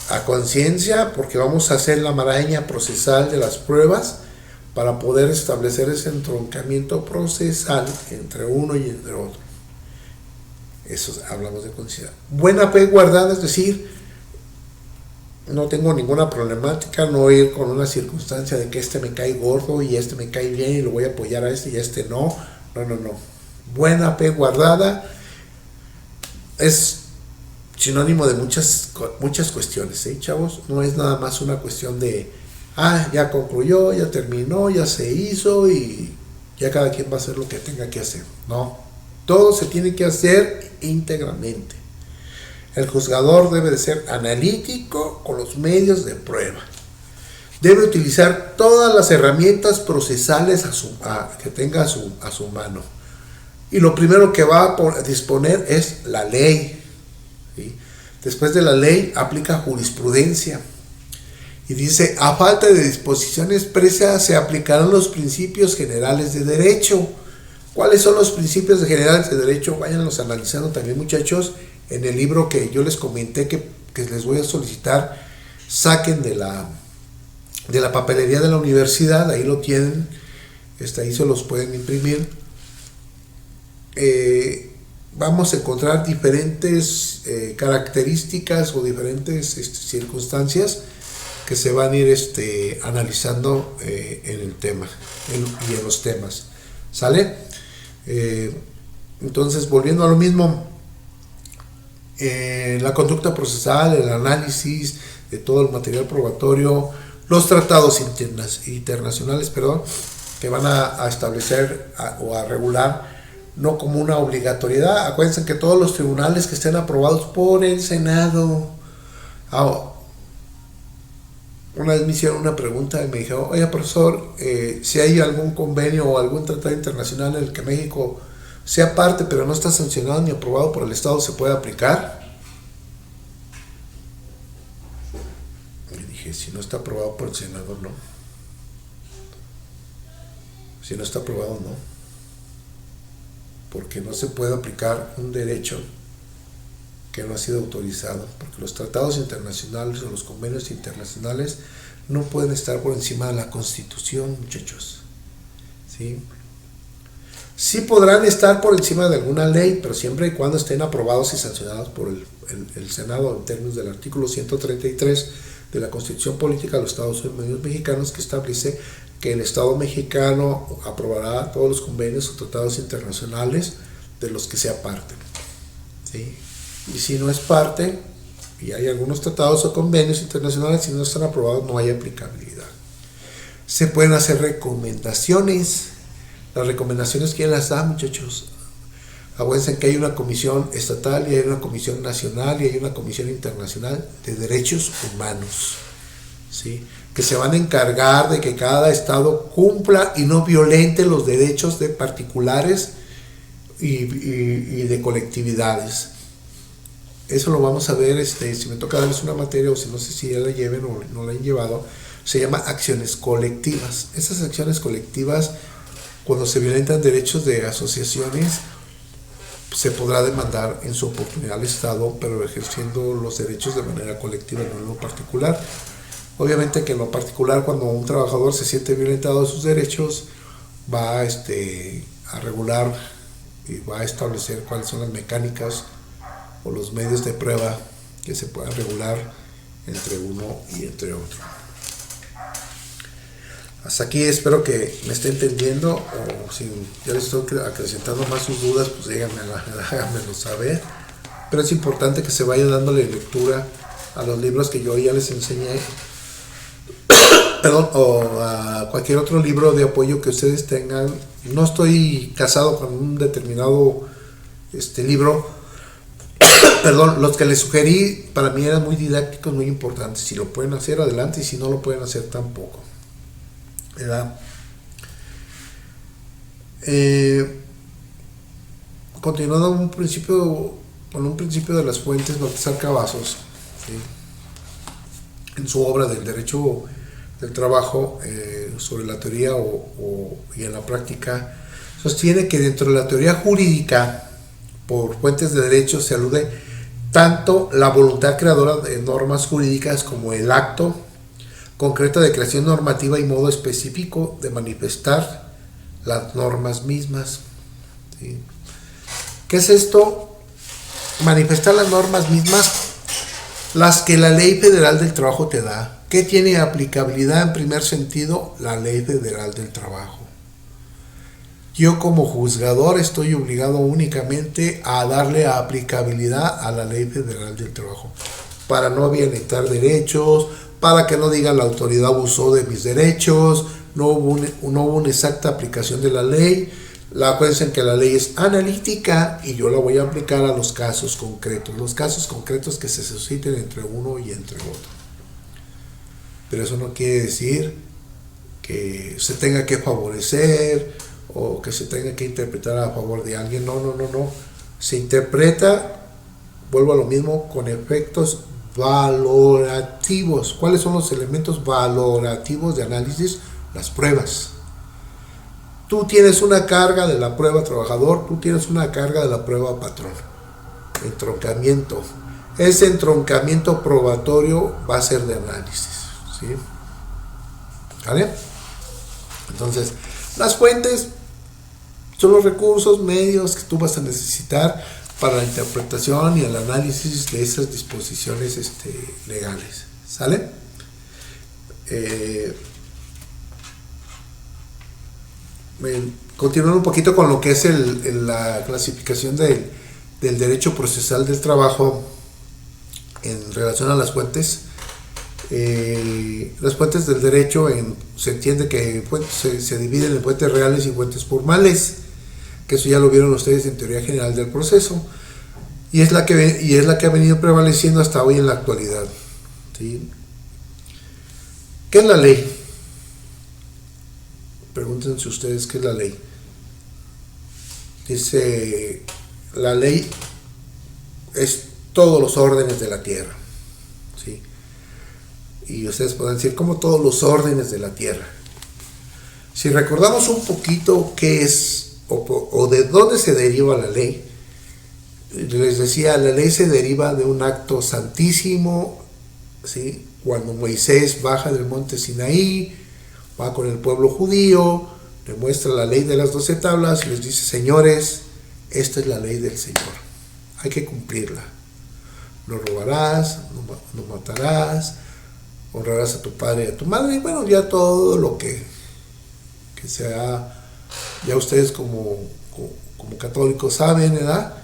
a conciencia, porque vamos a hacer la maraña procesal de las pruebas para poder establecer ese entroncamiento procesal entre uno y entre otro. Eso hablamos de conciencia. Buena fe guardada, es decir, no tengo ninguna problemática, no ir con una circunstancia de que este me cae gordo y este me cae bien y lo voy a apoyar a este y a este no. No. Buena fe guardada es sinónimo de muchas cuestiones, ¿sí, chavos? No es nada más una cuestión de, ya concluyó, ya terminó, ya se hizo y ya cada quien va a hacer lo que tenga que hacer. No, todo se tiene que hacer íntegramente. El juzgador debe de ser analítico con los medios de prueba. Debe utilizar todas las herramientas procesales que tenga a su mano. Y lo primero que va a disponer es la ley. ¿Sí? Después de la ley aplica jurisprudencia. Y dice, a falta de disposición expresa se aplicarán los principios generales de derecho. ¿Cuáles son los principios generales de derecho? Váyanlos analizando también, muchachos. En el libro que yo les comenté que les voy a solicitar, saquen de la papelería de la universidad, ahí lo tienen, ahí se los pueden imprimir. Vamos a encontrar diferentes características o diferentes circunstancias que se van a ir analizando en el tema y en los temas. ¿Sale? Entonces, volviendo a lo mismo, la conducta procesal, el análisis de todo el material probatorio, los tratados internacionales, que van a establecer o a regular, no como una obligatoriedad. Acuérdense que todos los tribunales que estén aprobados por el Senado. Una vez me hicieron una pregunta y me dijeron, oye, profesor, si hay algún convenio o algún tratado internacional en el que México sea parte pero no está sancionado ni aprobado por el Estado, ¿se puede aplicar? Y dije, si no está aprobado por el Senado, no. Si no está aprobado, no. Porque no se puede aplicar un derecho que no ha sido autorizado, porque los tratados internacionales o los convenios internacionales no pueden estar por encima de la Constitución, muchachos. ¿Sí? Sí podrán estar por encima de alguna ley, pero siempre y cuando estén aprobados y sancionados por el Senado en términos del artículo 133 de la Constitución Política de los Estados Unidos Mexicanos, que establece que el Estado mexicano aprobará todos los convenios o tratados internacionales de los que sea parte. ¿Sí? Y si no es parte, y hay algunos tratados o convenios internacionales, si no están aprobados, no hay aplicabilidad. Se pueden hacer recomendaciones. Las recomendaciones, ¿quién las da, muchachos? Acuérdense que hay una comisión estatal y hay una comisión nacional y hay una comisión internacional de derechos humanos, ¿sí? Que se van a encargar de que cada estado cumpla y no violente los derechos de particulares y de colectividades. Eso lo vamos a ver, si me toca darles una materia, o si no sé si ya la lleven o no la han llevado, se llama acciones colectivas. Esas acciones colectivas, cuando se violentan derechos de asociaciones, se podrá demandar en su oportunidad al Estado, pero ejerciendo los derechos de manera colectiva, no en lo particular. Obviamente que en lo particular, cuando un trabajador se siente violentado de sus derechos, va a regular y va a establecer cuáles son las mecánicas o los medios de prueba que se puedan regular entre uno y entre otro. Hasta aquí espero que me esté entendiendo, o si ya les estoy acrecentando más sus dudas, pues háganmelo saber. Pero es importante que se vaya dándole lectura a los libros que yo ya les enseñé, o a cualquier otro libro de apoyo que ustedes tengan. No estoy casado con un determinado libro. Los que les sugerí para mí eran muy didácticos, muy importantes. Si lo pueden hacer, adelante, y si no lo pueden hacer, tampoco. ¿Verdad? Continuando con un principio de las fuentes, Baltasar Cavazos, ¿sí? En su obra del derecho del trabajo, sobre la teoría y en la práctica, sostiene que dentro de la teoría jurídica, por fuentes de derecho, se alude tanto la voluntad creadora de normas jurídicas como el acto concreta de creación normativa y modo específico de manifestar las normas mismas. ¿Sí? ¿Qué es esto? Manifestar las normas mismas, las que la Ley Federal del Trabajo te da. ¿Qué tiene aplicabilidad en primer sentido? La Ley Federal del Trabajo. Yo como juzgador estoy obligado únicamente a darle aplicabilidad a la Ley Federal del Trabajo, para no violentar derechos, para que no digan la autoridad abusó de mis derechos, no hubo una exacta aplicación de la ley. Acuérdense que la ley es analítica y yo la voy a aplicar a los casos concretos que se susciten entre uno y entre otro. Pero eso no quiere decir que se tenga que favorecer o que se tenga que interpretar a favor de alguien. No. Se interpreta, vuelvo a lo mismo, con efectos valorativos. ¿Cuáles son los elementos valorativos de análisis? Las pruebas. Tú tienes una carga de la prueba trabajador, tú tienes una carga de la prueba patrón. Entroncamiento. Ese entroncamiento probatorio va a ser de análisis, ¿sí? ¿Vale? Entonces, las fuentes son los recursos, medios que tú vas a necesitar para la interpretación y el análisis de esas disposiciones legales. ¿Sale? Continuando un poquito con lo que es la clasificación del derecho procesal del trabajo en relación a las fuentes. Las fuentes del derecho se entiende que se dividen en fuentes reales y fuentes formales, que eso ya lo vieron ustedes en teoría general del proceso, y es la que ha venido prevaleciendo hasta hoy en la actualidad, ¿sí? ¿Qué es la ley? Pregúntense ustedes qué es la ley. Dice, la ley es todos los órdenes de la tierra, ¿sí? Y ustedes pueden decir, ¿cómo todos los órdenes de la tierra? Si recordamos un poquito qué es o de dónde se deriva la ley, Les decía, la ley se deriva de un acto santísimo, ¿sí? Cuando Moisés baja del monte Sinaí, va con el pueblo judío, le muestra la ley de las 12 tablas y les dice, señores, esta es la ley del Señor, hay que cumplirla. No robarás, no matarás, honrarás a tu padre y a tu madre, y bueno, ya todo lo que sea, ya ustedes como católicos saben, ¿verdad?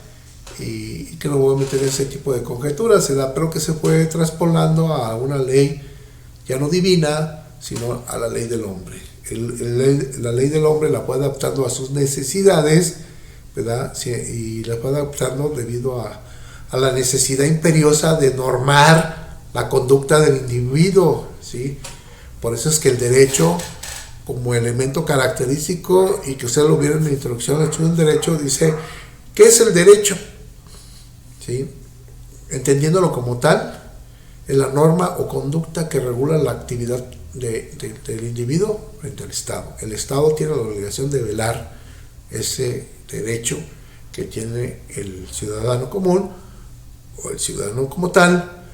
Y que no voy a meter ese tipo de conjeturas, ¿verdad? Pero que se fue traspolando a una ley ya no divina, sino a la ley del hombre. La ley del hombre la fue adaptando a sus necesidades, ¿verdad? Sí, y la fue adaptando debido a la necesidad imperiosa de normar la conducta del individuo, ¿sí? Por eso es que el derecho, como elemento característico, y que ustedes lo vieron en la introducción al estudio del derecho, dice, ¿qué es el derecho? ¿Sí? Entendiéndolo como tal, es la norma o conducta que regula la actividad del individuo frente al Estado. El Estado tiene la obligación de velar ese derecho que tiene el ciudadano común o el ciudadano como tal,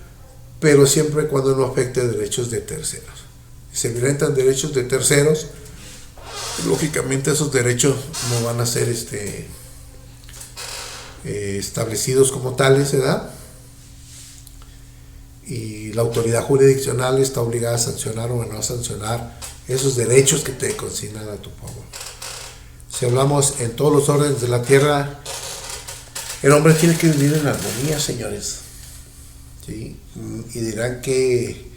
pero siempre y cuando no afecte derechos de terceros. Si se violentan derechos de terceros, lógicamente esos derechos no van a ser establecidos como tales, ¿verdad? Y la autoridad jurisdiccional está obligada a sancionar o a no sancionar esos derechos que te consignan a tu favor. Si hablamos en todos los órdenes de la tierra, el hombre tiene que vivir en armonía, señores. ¿Sí? Y dirán que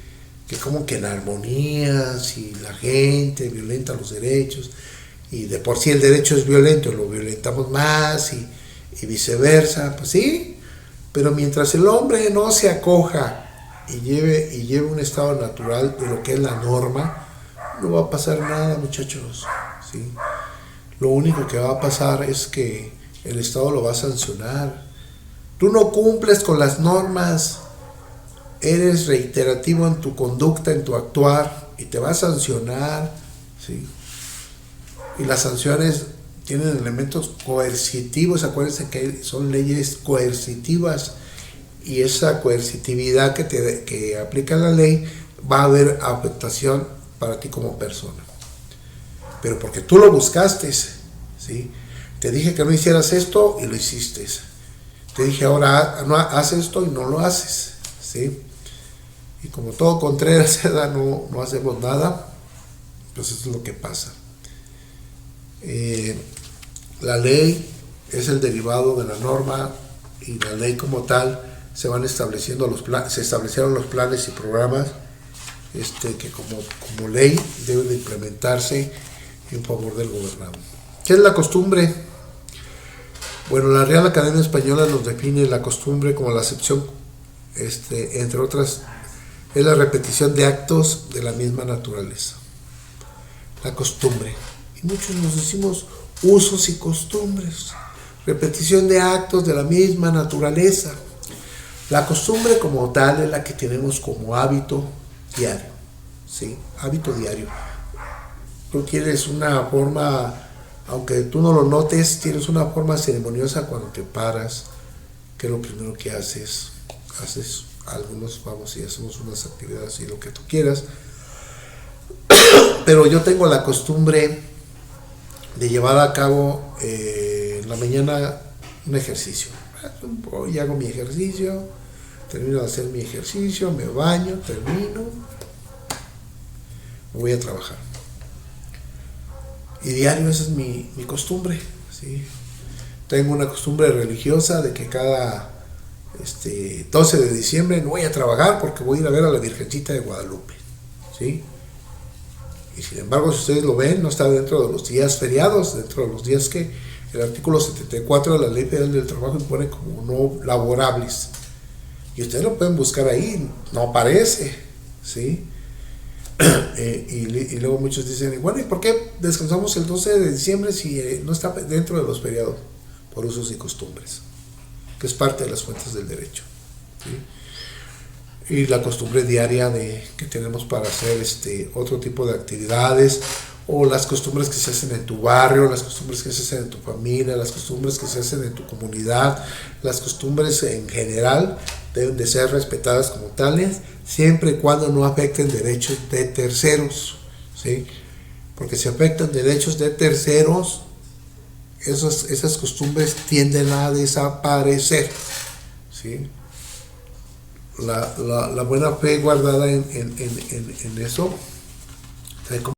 como que en armonía, si la gente violenta los derechos, y de por sí el derecho es violento, lo violentamos más, y viceversa, pues sí, pero mientras el hombre no se acoja y lleve un estado natural de lo que es la norma, no va a pasar nada, muchachos, ¿sí? Lo único que va a pasar es que el Estado lo va a sancionar. Tú no cumples con las normas, eres reiterativo en tu conducta, en tu actuar, y te va a sancionar, ¿sí? Y las sanciones tienen elementos coercitivos, acuérdense que son leyes coercitivas, y esa coercitividad que aplica la ley va a haber afectación para ti como persona. Pero porque tú lo buscaste, ¿sí? Te dije que no hicieras esto y lo hiciste. Te dije ahora no haz esto y no lo haces, ¿sí? Y como todo Contreras, no hacemos nada, pues eso es lo que pasa. La ley es el derivado de la norma, y la ley como tal se van estableciendo se establecieron los planes y programas que como ley deben de implementarse en favor del gobernado. ¿Qué es la costumbre? Bueno, la Real Academia Española nos define la costumbre como la acepción, entre otras, es la repetición de actos de la misma naturaleza. La costumbre. Y muchos nos decimos usos y costumbres. Repetición de actos de la misma naturaleza. La costumbre como tal es la que tenemos como hábito diario, ¿sí? Hábito diario. Tú tienes una forma, aunque tú no lo notes, tienes una forma ceremoniosa cuando te paras, que es lo primero que haces. Algunos vamos y hacemos unas actividades y lo que tú quieras, pero yo tengo la costumbre de llevar a cabo en la mañana un ejercicio. Voy y hago mi ejercicio, termino de hacer mi ejercicio, me baño, termino, me voy a trabajar. Y diario esa es mi costumbre, ¿sí? Tengo una costumbre religiosa de que cada 12 de diciembre no voy a trabajar porque voy a ir a ver a la Virgencita de Guadalupe, ¿sí? Y sin embargo, si ustedes lo ven, no está dentro de los días feriados, dentro de los días que el artículo 74 de la Ley Federal del Trabajo impone como no laborables. Y ustedes lo pueden buscar ahí, no aparece, ¿sí? Y luego muchos dicen, bueno, ¿y por qué descansamos el 12 de diciembre si no está dentro de los feriados? Por usos y costumbres, que es parte de las fuentes del derecho, ¿sí? Y la costumbre diaria que tenemos para hacer otro tipo de actividades, o las costumbres que se hacen en tu barrio, las costumbres que se hacen en tu familia, las costumbres que se hacen en tu comunidad, las costumbres en general deben de ser respetadas como tales, siempre y cuando no afecten derechos de terceros, ¿sí? Porque si afectan derechos de terceros, esas costumbres tienden a desaparecer, ¿sí? La buena fe guardada en eso,